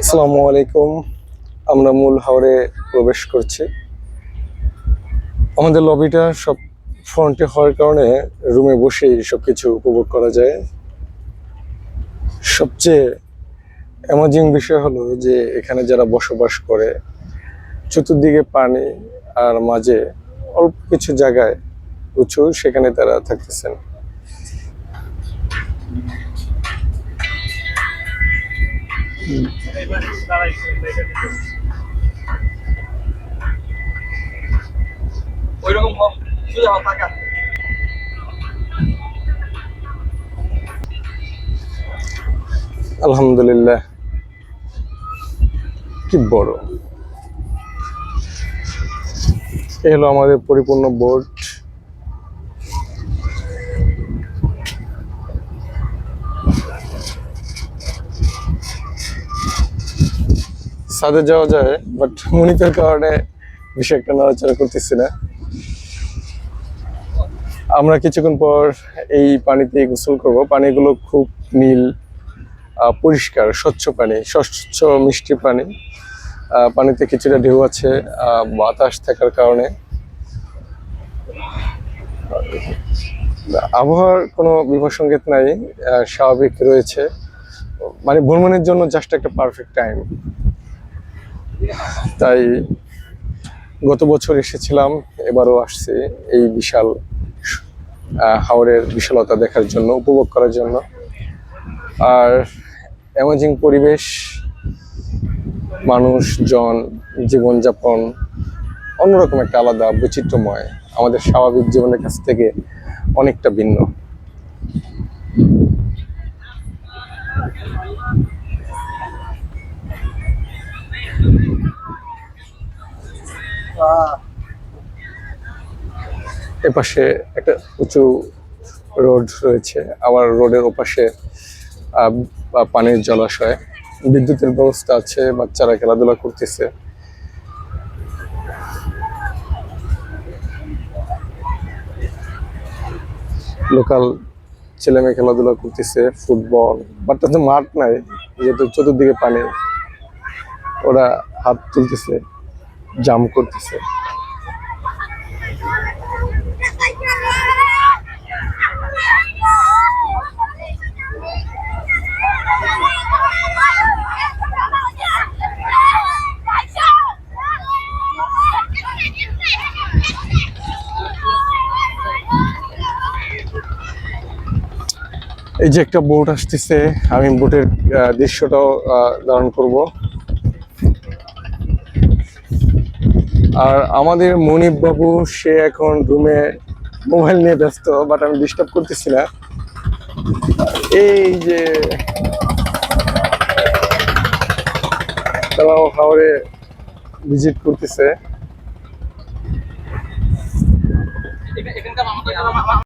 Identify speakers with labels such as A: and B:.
A: আসসালামু আলাইকুম। আমরা মূল হাওরে প্রবেশ করছি। আমাদের লবিটা সব ফ্রন্টে হওয়ার কারণে রুমে বসেই সবকিছু উপভোগ করা যায়। সবচেয়ে অ্যামাজিং বিষয় হলো যে এখানে যারা বসবাস করে, চতুর্দিকে পানি আর মাঝে অল্প কিছু জায়গায় উঁচু, সেখানে তারা থাকতেছেন। আলহামদুলিল্লাহ, কি বড়! এ হলো আমাদের পরিপূর্ণ বোর্ড। ছাদে যাওয়া যায়, বাট মনিটরের কারণে বেশি একটা নড়াচড়া করতেছি না। আমরা কিছুক্ষণ পর এই পানিতে গোসল করব। পানিগুলো খুব নীল, পরিষ্কার, স্বচ্ছ পানি, স্বচ্ছ মিষ্টি পানি। পানিতে কিছুটা ঢেউ আছে বাতাস থাকার কারণে। আবহাওয়ার কোনো বিপদ সংকেত নাই, স্বাভাবিক রয়েছে। মানে ভ্রমণের জন্য জাস্ট একটা পারফেক্ট টাইম। তাই গত বছর এসেছিলাম, এবারও আসছি এই বিশাল হাওরের বিশালতা দেখার জন্য, উপভোগ করার জন্য। আর অ্যামেজিং পরিবেশ, মানুষজন, জীবনযাপন অন্যরকম একটা আলাদা, বৈচিত্র্যময়, আমাদের স্বাভাবিক জীবনের কাছ থেকে অনেকটা ভিন্ন। এপাশে একটা উঁচু রোড রয়েছে, আবার রোডের ওপাশে পানির জলাশয়, বিদ্যুতের ব্যবস্থা আছে, বাচ্চারা খেলাধুলা করতেছে। লোকাল ছেলেমেয়ে খেলাধুলা করতেছে, ফুটবল, বাট তাতে মাঠ নাই, যেহেতু চতুর্দিকে পানি। ওরা হাত তুলতেছে, জাম্প করতেছে। এই যে একটা বোট আসতেছে, আমি বোটের দৃশ্যটাও ধারণ করব। আর আমাদের মনিব বাবু, সে এখন রুমে মোবাইল নিয়ে ব্যস্ত, বাট আমি ডিস্টার্ব করতেছি না। এই যে তারাও হাওরে ভিজিট করতেছে।